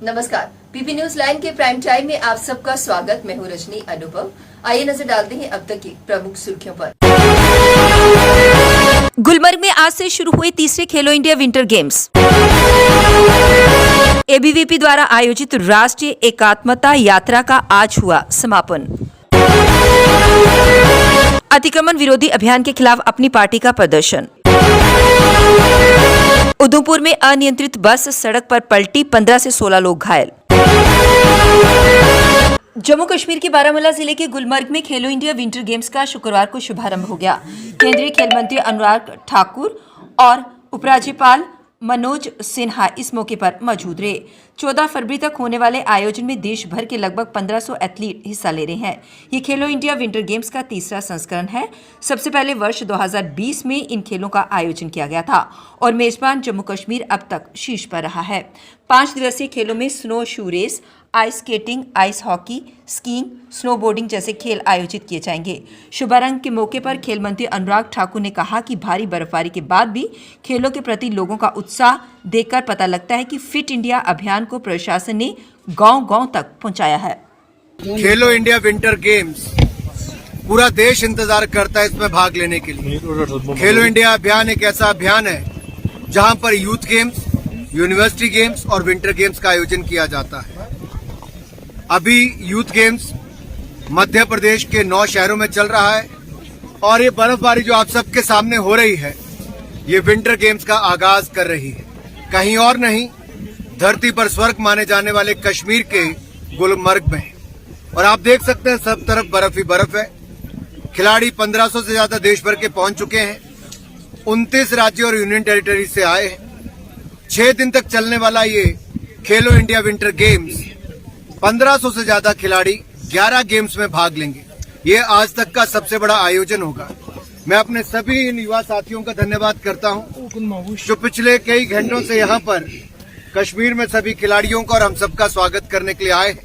नमस्कार, PP news line के prime time में आप सबका स्वागत। मैं हूं रजनी अनुभव। आइए नजर डालते हैं अब तक की प्रमुख सुर्खियों पर। गुलमर्ग में आज से शुरू हुए तीसरे खेलो इंडिया विंटर गेम्स। एबीवीपी द्वारा आयोजित राष्ट्रीय एकात्मता यात्रा का आज हुआ समापन। अतिक्रमण विरोधी अभियान के खिलाफ अपनी पार्टी का प्रदर्शन। उधमपुर में अनियंत्रित बस सड़क पर पलटी, 15 से 16 लोग घायल। जम्मू कश्मीर के बारामूला जिले के गुलमर्ग में खेलो इंडिया विंटर गेम्स का शुक्रवार को शुभारंभ हो गया। केंद्रीय खेल मंत्री अनुराग ठाकुर और उपराज्यपाल मनोज सिन्हा इस मौके पर मौजूद रहे। 14 फरवरी तक होने वाले आयोजन में देश भर के लगभग 1500 एथलीट हिस्सा ले रहे हैं। ये खेलो इंडिया विंटर गेम्स का तीसरा संस्करण है। सबसे पहले वर्ष 2020 में इन खेलों का आयोजन किया गया था और मेजबान जम्मू कश्मीर अब तक शीर्ष पर रहा है। 5 दिवसीय खेलों में snow shoe race, ice skating, ice hockey, skiing, snowboarding जैसे खेल आयोजित किए जाएंगे। शुभारंभ के मौके पर खेल मंत्री अनुराग ठाकुर ने कहा कि भारी बर्फबारी के बाद भी खेलों के प्रति लोगों का उत्साह देखकर पता लगता है कि फिट इंडिया अभियान को प्रशासन ने गांव-गांव तक पहुंचाया है। खेलो इंडिया विंटर गेम्स पूरा देश इंतजार करता है इसमें भाग लेने के लिए। खेलो इंडिया अभियान एक ऐसा अभियान है जहां पर यूथ गेम्स, यूनिवर्सिटी गेम्स और विंटर गेम्स का आयोजन किया जाता है। अभी यूथ गेम्स मध्य प्रदेश के 9 शहरों में चल रहा है और ये बर्फबारी जो आप सबके सामने हो रही है, ये विंटर गेम्स का आगाज कर रही है। कहीं और नहीं, धरती पर स्वर्ग माने जाने वाले कश्मीर के गुलमर्ग में। और आप देख सकते हैं सब तरफ बर्फ ही बर्फ है। खिलाड़ी 1500 से ज्यादा देश भर के पहुंच चुके हैं। 29 राज्यों और यूनियन टेरिटरी से आए हैं। 6 दिन तक चलने वाला ये खेलो इंडिया विंटर गेम्स 1500 से ज्यादा खिलाड़ी 11 गेम्स में भाग लेंगे। ये आज तक का सबसे बड़ा आयोजन होगा। मैं अपने सभी इन युवा साथियों का धन्यवाद करता हूं जो पिछले कई घंटों से यहाँ पर कश्मीर में सभी खिलाड़ियों का और हम सबका स्वागत करने के लिए आए हैं।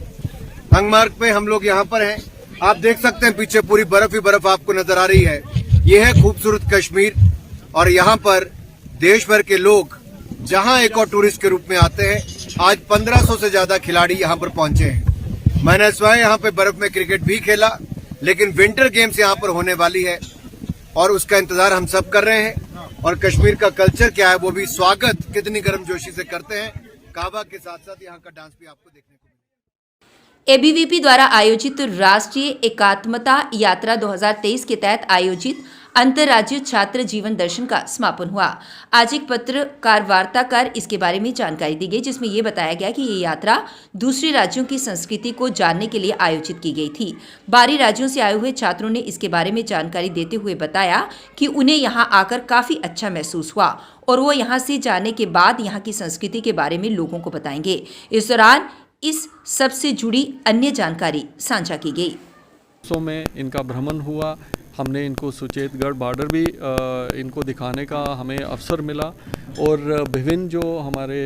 हंगमार्ग पे हम लोग यहाँ पर हैं। आप देख सकते हैं पीछे पूरी बर्फ ही बर्फ आपको नजर आ रही है। ये है खूबसूरत कश्मीर और यहाँ पर देश भर के लोग जहाँ एक और टूरिस्ट के रूप में आते हैं। आज 1500 से ज्यादा खिलाड़ी यहाँ पर पहुंचे हैं। मैंने स्वयं यहाँ पे बर्फ में क्रिकेट भी खेला, लेकिन विंटर गेम्स यहाँ पर होने वाली है और उसका इंतजार हम सब कर रहे हैं। और कश्मीर का कल्चर क्या है वो भी स्वागत कितनी गर्मजोशी से करते हैं। काबा के साथ साथ यहाँ का डांस भी आपको देखने को मिलेगा। एबीवीपी द्वारा आयोजित राष्ट्रीय एकात्मता यात्रा 2023 के तहत आयोजित अंतर्राज्यीय छात्र जीवन दर्शन का समापन हुआ। आज एक पत्रकार वार्ता कर इसके बारे में जानकारी दी गई, जिसमें यह बताया गया कि ये यात्रा दूसरे राज्यों की संस्कृति को जानने के लिए आयोजित की गई थी। बाहरी राज्यों से आए हुए छात्रों ने इसके बारे में जानकारी देते हुए बताया कि उन्हें यहाँ आकर काफी अच्छा महसूस हुआ और वो यहाँ से जाने के बाद यहाँ की संस्कृति के बारे में लोगों को बताएंगे। इस दौरान इस सबसे जुड़ी अन्य जानकारी साझा की गई। में इनका भ्रमण हुआ। हमने इनको सुचेतगढ़ बॉर्डर भी इनको दिखाने का हमें अवसर मिला और विभिन्न जो हमारे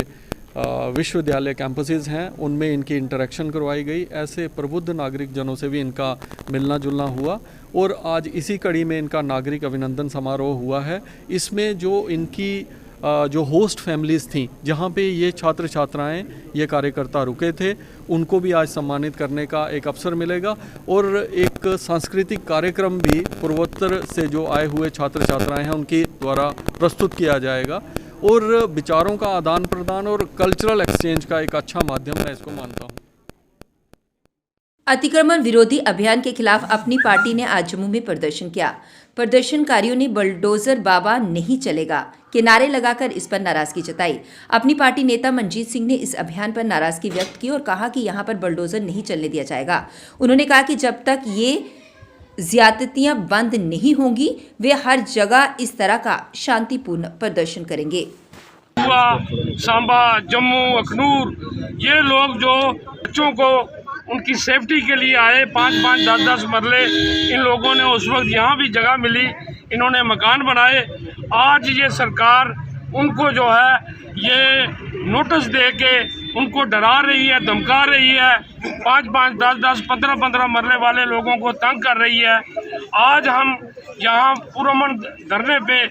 विश्वविद्यालय कैंपसेस हैं उनमें इनकी इंटरेक्शन करवाई गई। ऐसे प्रबुद्ध नागरिक जनों से भी इनका मिलना जुलना हुआ और आज इसी कड़ी में इनका नागरिक अभिनंदन समारोह हुआ है। इसमें जो इनकी जो होस्ट फैमिलीज़ थीं, जहाँ पे ये छात्र छात्राएं, ये कार्यकर्ता रुके थे, उनको भी आज सम्मानित करने का एक अवसर मिलेगा और एक सांस्कृतिक कार्यक्रम भी पूर्वोत्तर से जो आए हुए छात्र छात्राएं हैं उनके द्वारा प्रस्तुत किया जाएगा और विचारों का आदान प्रदान और कल्चरल एक्सचेंज का एक अच्छा माध्यम मैं इसको मानता हूँ। अतिक्रमण विरोधी अभियान के खिलाफ अपनी पार्टी ने आज जम्मू में प्रदर्शन किया। प्रदर्शनकारियों ने बुलडोजर बाबा नहीं चलेगा के नारे लगाकर इस पर नाराजगी जताई। अपनी पार्टी नेता मनजीत सिंह ने इस अभियान पर नाराजगी व्यक्त की और कहा कि यहां पर बुलडोजर नहीं चलने दिया जाएगा। उन्होंने कहा कि जब तक ये ज्यादतियां बंद नहीं होंगी वे हर जगह इस तरह का शांतिपूर्ण प्रदर्शन करेंगे। सांबा, जम्मू, अखनूर, ये लोग जो बच्चों को उनकी सेफ्टी के लिए आए, 5-5, 10-10 मरले इन लोगों ने उस वक्त यहाँ भी जगह मिली, इन्होंने मकान बनाए। आज ये सरकार उनको जो है ये नोटिस दे के उनको डरा रही है, धमका रही है, 5-5, 10-10, 15-15 मरने वाले लोगों को तंग कर रही है। आज हम यहाँ पुरअमन धरने पे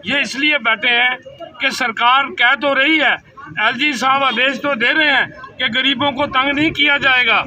ये इसलिए बैठे हैं कि सरकार कह तो रही है एलजी साहब आदेश तो दे रहे हैं कि गरीबों को तंग नहीं किया जाएगा,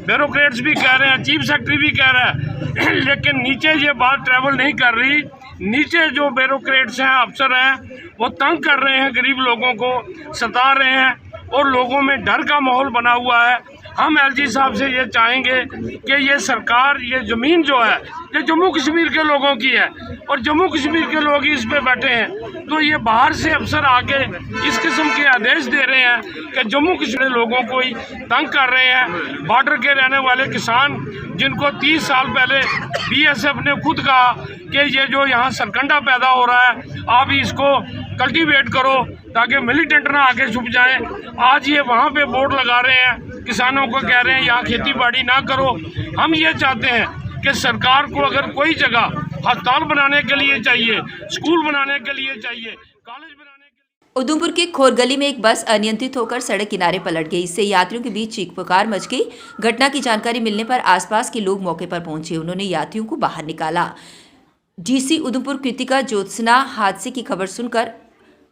ब्यूरोक्रेट्स भी कह रहे हैं, चीफ सेक्रेटरी भी कह रहा है, लेकिन नीचे ये बात ट्रैवल नहीं कर रही। नीचे जो ब्यूरोक्रेट्स हैं, अफसर हैं, वो तंग कर रहे हैं, गरीब लोगों को सता रहे हैं और लोगों में डर का माहौल बना हुआ है। हम एलजी साहब से ये चाहेंगे कि ये सरकार, ये ज़मीन जो है ये जम्मू कश्मीर के लोगों की है और जम्मू कश्मीर के लोग ही इस पे बैठे हैं, तो ये बाहर से अफसर आके इस किस्म के आदेश दे रहे हैं कि जम्मू कश्मीर लोगों को ही तंग कर रहे हैं। बॉर्डर के रहने वाले किसान जिनको 30 साल पहले बीएसएफ ने खुद कहा कि ये जो यहाँ सरकंडा पैदा हो रहा है आप इसको कल्टीवेट करो ताकि मिलिटेंट ना आके छुप जाएं, आज ये वहाँ पे बोर्ड लगा रहे हैं, किसानों को कह रहे हैं यहाँ खेती बाड़ी ना करो। हम ये चाहते हैं कि सरकार को अगर कोई जगह अस्पताल बनाने के लिए चाहिए, स्कूल बनाने के लिए चाहिए, कॉलेज बनाने के लिए। उधमपुर के खोर गली में एक बस अनियंत्रित होकर सड़क किनारे पलट गई। इससे यात्रियों के बीच चीख पुकार मच गई। घटना की जानकारी मिलने पर आसपास के लोग मौके पर पहुंचे। उन्होंने यात्रियों को बाहर निकाला। डीसी उधमपुर कृतिका ज्योत्सना हादसे की खबर सुनकर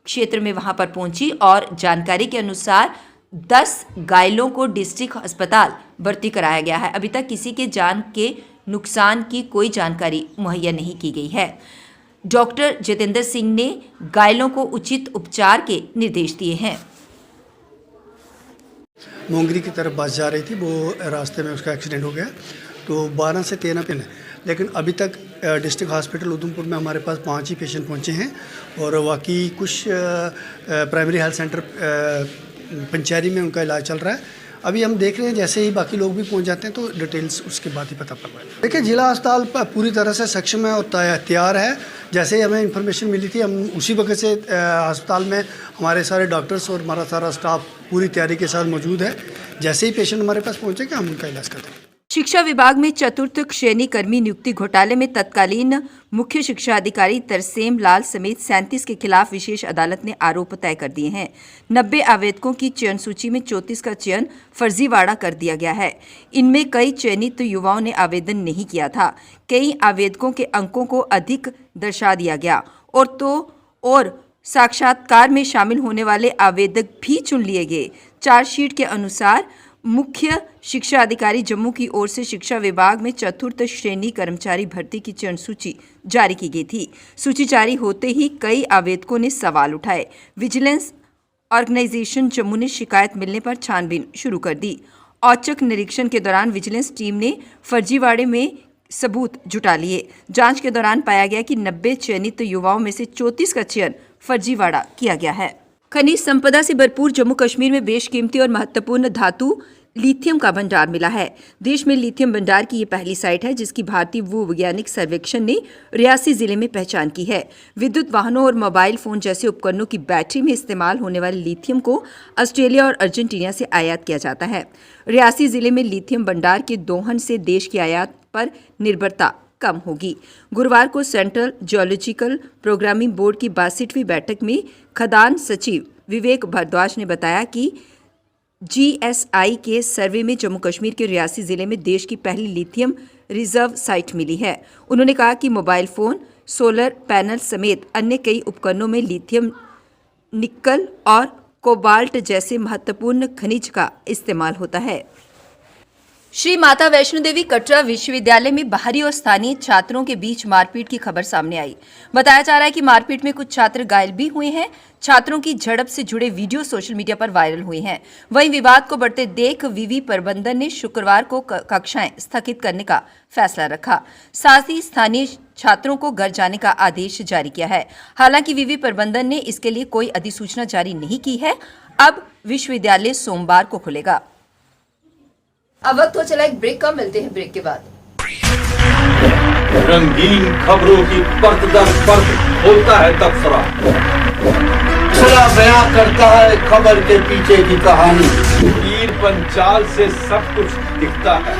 क्षेत्र में वहां पर पहुंची और जानकारी के अनुसार 10 घायलों को डिस्ट्रिक्ट अस्पताल भर्ती कराया गया है। अभी तक किसी के जान के नुकसान की कोई जानकारी मुहैया नहीं की गई है। डॉक्टर जितेंद्र सिंह ने घायलों को उचित उपचार के निर्देश दिए हैं। मोंगरी की तरफ बस जा रही थी, वो रास्ते में उसका एक्सीडेंट हो गया, तो 12 से 13 पिन है। लेकिन अभी तक डिस्ट्रिक्ट हॉस्पिटल उधमपुर में हमारे पास 5 ही पेशेंट पहुंचे हैं और बाकी कुछ प्राइमरी हेल्थ सेंटर पंचैरी में उनका इलाज चल रहा है। अभी हम देख रहे हैं, जैसे ही बाकी लोग भी पहुंच जाते हैं तो डिटेल्स उसके बाद ही पता पड़ रहा है। देखिए, जिला अस्पताल पूरी तरह से सक्षम है और तैयार है। जैसे ही हमें इन्फॉर्मेशन मिली थी, हम उसी वक्त से अस्पताल में हमारे सारे डॉक्टर्स और हमारा सारा स्टाफ पूरी तैयारी के साथ मौजूद है। जैसे ही पेशेंट हमारे पास पहुँचेगा हम उनका इलाज कर देंगे। शिक्षा विभाग में चतुर्थ श्रेणी कर्मी नियुक्ति घोटाले में तत्कालीन मुख्य शिक्षा अधिकारी तरसेम लाल समेत 37 के खिलाफ विशेष अदालत ने आरोप तय कर दिए हैं। 90 आवेदकों की चयन सूची में 34 का चयन फर्जीवाड़ा कर दिया गया है। इनमें कई चयनित युवाओं ने आवेदन नहीं किया था। कई आवेदकों के अंकों को अधिक दर्शा दिया गया और साक्षात्कार में शामिल होने वाले आवेदक भी चुन लिए गए। चार्जशीट के अनुसार मुख्य शिक्षा अधिकारी जम्मू की ओर से शिक्षा विभाग में चतुर्थ श्रेणी कर्मचारी भर्ती की चयन सूची जारी की गई थी। सूची जारी होते ही कई आवेदकों ने सवाल उठाए। विजिलेंस ऑर्गेनाइजेशन जम्मू ने शिकायत मिलने पर छानबीन शुरू कर दी। औचक निरीक्षण के दौरान विजिलेंस टीम ने फर्जीवाड़े में सबूत जुटा लिए। जांच के दौरान पाया गया कि 90 चयनित युवाओं में से 34 का चयन फर्जीवाड़ा किया गया है। खनिज संपदा से भरपूर जम्मू कश्मीर में बेशकीमती और महत्वपूर्ण धातु लिथियम का भंडार मिला है। देश में लिथियम भंडार की ये पहली साइट है जिसकी भारतीय भूवैज्ञानिक सर्वेक्षण ने रियासी जिले में पहचान की है। विद्युत वाहनों और मोबाइल फोन जैसे उपकरणों की बैटरी में इस्तेमाल होने वाले लिथियम को ऑस्ट्रेलिया और अर्जेंटीना से आयात किया जाता है। रियासी जिले में लिथियम भंडार के दोहन से देश की आयात पर निर्भरता कम होगी। गुरुवार को सेंट्रल जियोलॉजिकल प्रोग्रामिंग बोर्ड की 62वीं बैठक में खदान सचिव विवेक भारद्वाज ने बताया कि जीएसआई के सर्वे में जम्मू कश्मीर के रियासी जिले में देश की पहली लिथियम रिजर्व साइट मिली है। उन्होंने कहा कि मोबाइल फोन, सोलर पैनल समेत अन्य कई उपकरणों में लिथियम, निकल और कोबाल्ट जैसे महत्वपूर्ण खनिज का इस्तेमाल होता है। श्री माता वैष्णो देवी कटरा विश्वविद्यालय में बाहरी और स्थानीय छात्रों के बीच मारपीट की खबर सामने आई। बताया जा रहा है कि मारपीट में कुछ छात्र घायल भी हुए हैं। छात्रों की झड़प से जुड़े वीडियो सोशल मीडिया पर वायरल हुए हैं। वहीं विवाद को बढ़ते देख विवि प्रबंधन ने शुक्रवार को कक्षाएं स्थगित करने का फैसला रखा। साथ ही स्थानीय छात्रों को घर जाने का आदेश जारी किया है। हालांकि विवि प्रबंधन ने इसके लिए कोई अधिसूचना जारी नहीं की है। अब विश्वविद्यालय सोमवार को खुलेगा। अब वक्त हो चला एक ब्रेक का, मिलते हैं ब्रेक के बाद। रंगीन खबरों की परत दर परत खोलता है तबसरा, बयां करता है खबर के पीछे की कहानी। तीर पंचाल से सब कुछ दिखता है।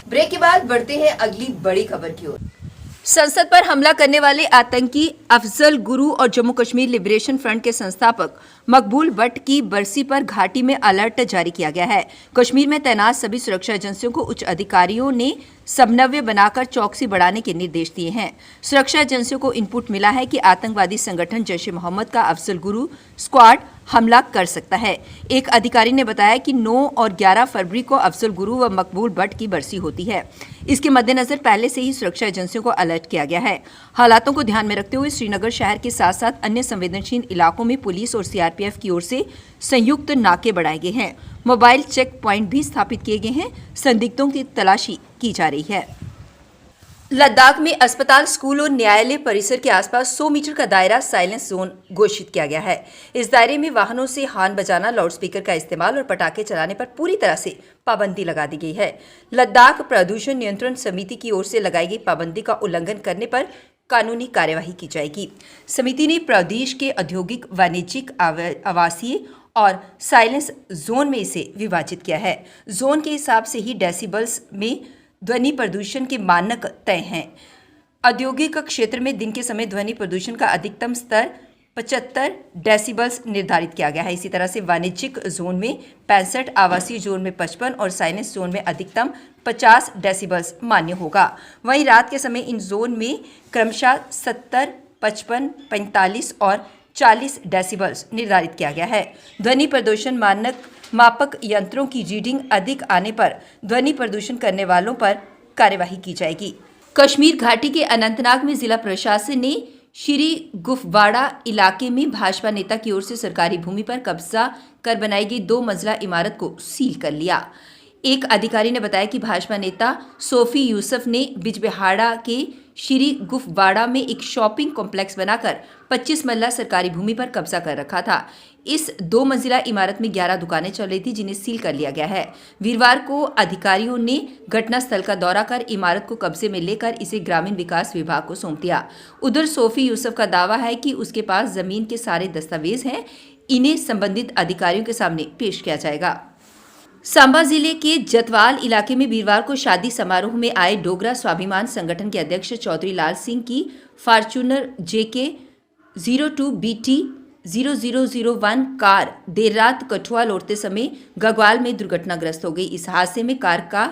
ब्रेक के बाद बढ़ते हैं अगली बड़ी खबर की ओर। संसद पर हमला करने वाले आतंकी अफजल गुरु और जम्मू कश्मीर लिबरेशन फ्रंट के संस्थापक मकबूल भट्ट की बरसी पर घाटी में अलर्ट जारी किया गया है। कश्मीर में तैनात सभी सुरक्षा एजेंसियों को उच्च अधिकारियों ने समन्वय बनाकर चौकसी बढ़ाने के निर्देश दिए हैं। सुरक्षा एजेंसियों को इनपुट मिला है कि आतंकवादी संगठन जैश ए मोहम्मद का अफजल गुरु स्क्वाड हमला कर सकता है। एक अधिकारी ने बताया कि 9 और 11 फरवरी को अफजल गुरु व मकबूल भट्ट की बरसी होती है। इसके मद्देनजर पहले से ही सुरक्षा एजेंसियों को अलर्ट किया गया है। हालातों को ध्यान में रखते हुए श्रीनगर शहर के साथ साथ अन्य संवेदनशील इलाकों में पुलिस और सीआरपीएफ की ओर से संयुक्त नाके बढ़ाए गए हैं। मोबाइल चेक पॉइंट भी स्थापित किए गए हैं। संदिग्धों की तलाशी की जा रही है। लद्दाख में अस्पताल, स्कूल और न्यायालय परिसर के आसपास 100 मीटर का दायरा साइलेंस जोन घोषित किया गया है। इस दायरे में वाहनों से हॉर्न बजाना, लाउडस्पीकर का इस्तेमाल और पटाखे चलाने पर पूरी तरह से पाबंदी लगा दी गई है। लद्दाख प्रदूषण नियंत्रण समिति की ओर से लगाई गई पाबंदी का उल्लंघन करने पर कानूनी कार्यवाही की जाएगी। समिति ने प्रदेश के औद्योगिक, वाणिज्यिक, आवासीय और साइलेंस जोन में इसे विभाजित किया है। जोन के हिसाब से ही डेसिबल्स में ध्वनि प्रदूषण के मानक तय हैं। औद्योगिक क्षेत्र में दिन के समय ध्वनि प्रदूषण का अधिकतम स्तर 75 डेसिबल्स निर्धारित किया गया है। इसी तरह से वाणिज्यिक जोन में 65, आवासीय जोन में 55 और साइलेंस जोन में अधिकतम 50 डेसिबल्स मान्य होगा। वहीं रात के समय इन जोन में क्रमशः 70, 55, 45 और 40 डेसिबल्स निर्धारित किया गया है। ध्वनि प्रदूषण मानक मापक यंत्रों की रीडिंग अधिक आने पर ध्वनि प्रदूषण करने वालों पर कार्यवाही की जाएगी। कश्मीर घाटी के अनंतनाग में जिला प्रशासन ने श्री गुफवाड़ा इलाके में भाजपा नेता की ओर से सरकारी भूमि पर कब्जा कर बनाई गई 2 मंजिला इमारत को सील कर लिया। एक अधिकारी ने बताया कि भाजपा नेता सोफी यूसुफ ने बिजबिहाड़ा के श्री गुफवाड़ा में एक शॉपिंग कॉम्प्लेक्स बनाकर 25 मरला सरकारी भूमि पर कब्जा कर रखा था। इस 2 मंजिला इमारत में 11 दुकानें चल रही थी, जिन्हें सील कर लिया गया है। वीरवार को अधिकारियों ने घटनास्थल का दौरा कर इमारत को कब्जे में लेकर इसे ग्रामीण विकास विभाग को सौंप दिया। उधर सोफी यूसुफ का दावा है कि उसके पास जमीन के सारे दस्तावेज हैं। इन्हें संबंधित अधिकारियों के सामने पेश किया जाएगा। सांबा जिले के जतवाल इलाके में वीरवार को शादी समारोह में आए डोगरा स्वाभिमान संगठन के अध्यक्ष चौधरी लाल सिंह की Fortuner JK 02BT 0001 car there रात कठुआ लौटते समय गगवाल में दुर्घटनाग्रस्त हो गई। इस हादसे में कार का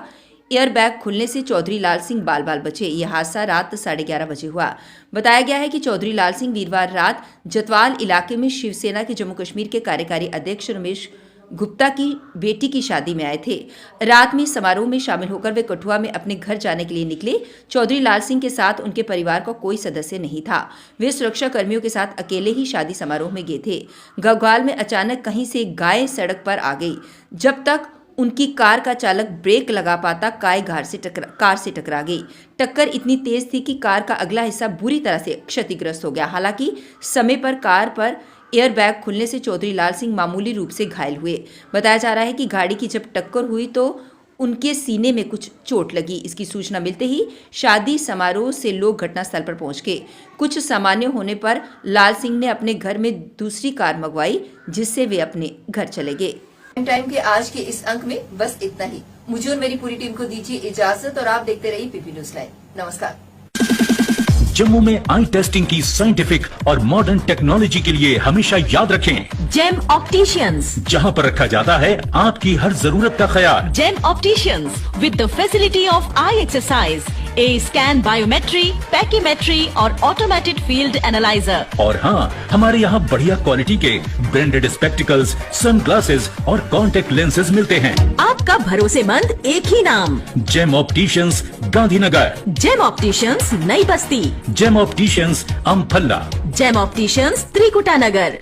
एयरबैग खुलने से चौधरी लाल सिंह बाल बाल बचे। यह हादसा रात 11:30 बजे हुआ। बताया गया है कि चौधरी लाल सिंह वीरवार रात जतवाल इलाके में शिवसेना के जम्मू कश्मीर के कार्यकारी अध्यक्ष रमेश गुप्ता की बेटी की शादी में आए थे। रात में समारोह में शामिल होकर वे कठुआ में अपने घर जाने के लिए निकले। चौधरी लाल सिंह के साथ उनके परिवार का कोई सदस्य नहीं था। वे सुरक्षा कर्मियों के साथ अकेले ही शादी समारोह में गए थे। गगवाल में अचानक कहीं से एक गाय सड़क पर आ गई। जब तक उनकी कार का चालक ब्रेक लगा पाता, कार से टकरा गई। टक्कर इतनी तेज थी कि कार का अगला हिस्सा बुरी तरह से क्षतिग्रस्त हो गया। हालांकि समय पर कार पर एयरबैग खुलने से चौधरी लाल सिंह मामूली रूप से घायल हुए। बताया जा रहा है कि गाड़ी की जब टक्कर हुई तो उनके सीने में कुछ चोट लगी। इसकी सूचना मिलते ही शादी समारोह से लोग घटनास्थल पर पहुंच गए। कुछ सामान्य होने पर लाल सिंह ने अपने घर में दूसरी कार मंगवाई, जिससे वे अपने घर चले गए। टाइम के आज के इस अंक में बस इतना ही। मुझे और मेरी पूरी टीम को दीजिए इजाजत और आप देखते रहिए PP न्यूज लाइव। नमस्कार। जम्मू में आई टेस्टिंग की साइंटिफिक और मॉडर्न टेक्नोलॉजी के लिए हमेशा याद रखें जेम ऑप्टिशियंस, जहां पर रखा जाता है आपकी हर जरूरत का ख्याल। Gem opticians with the facility of eye exercise, A scan, biometry, pachymetry और ऑटोमेटेड फील्ड एनालाइजर। और हाँ, हमारे यहाँ बढ़िया क्वालिटी के ब्रांडेड स्पेक्टिकल्स, सनग्लासेस और कॉन्टेक्ट लेंसेज मिलते हैं। आपका भरोसेमंद एक ही नाम, Gem opticians, Gandhinagar. Gem opticians, Nai Basti. Gem opticians, Amphalla. Gem opticians, Trikuta नगर।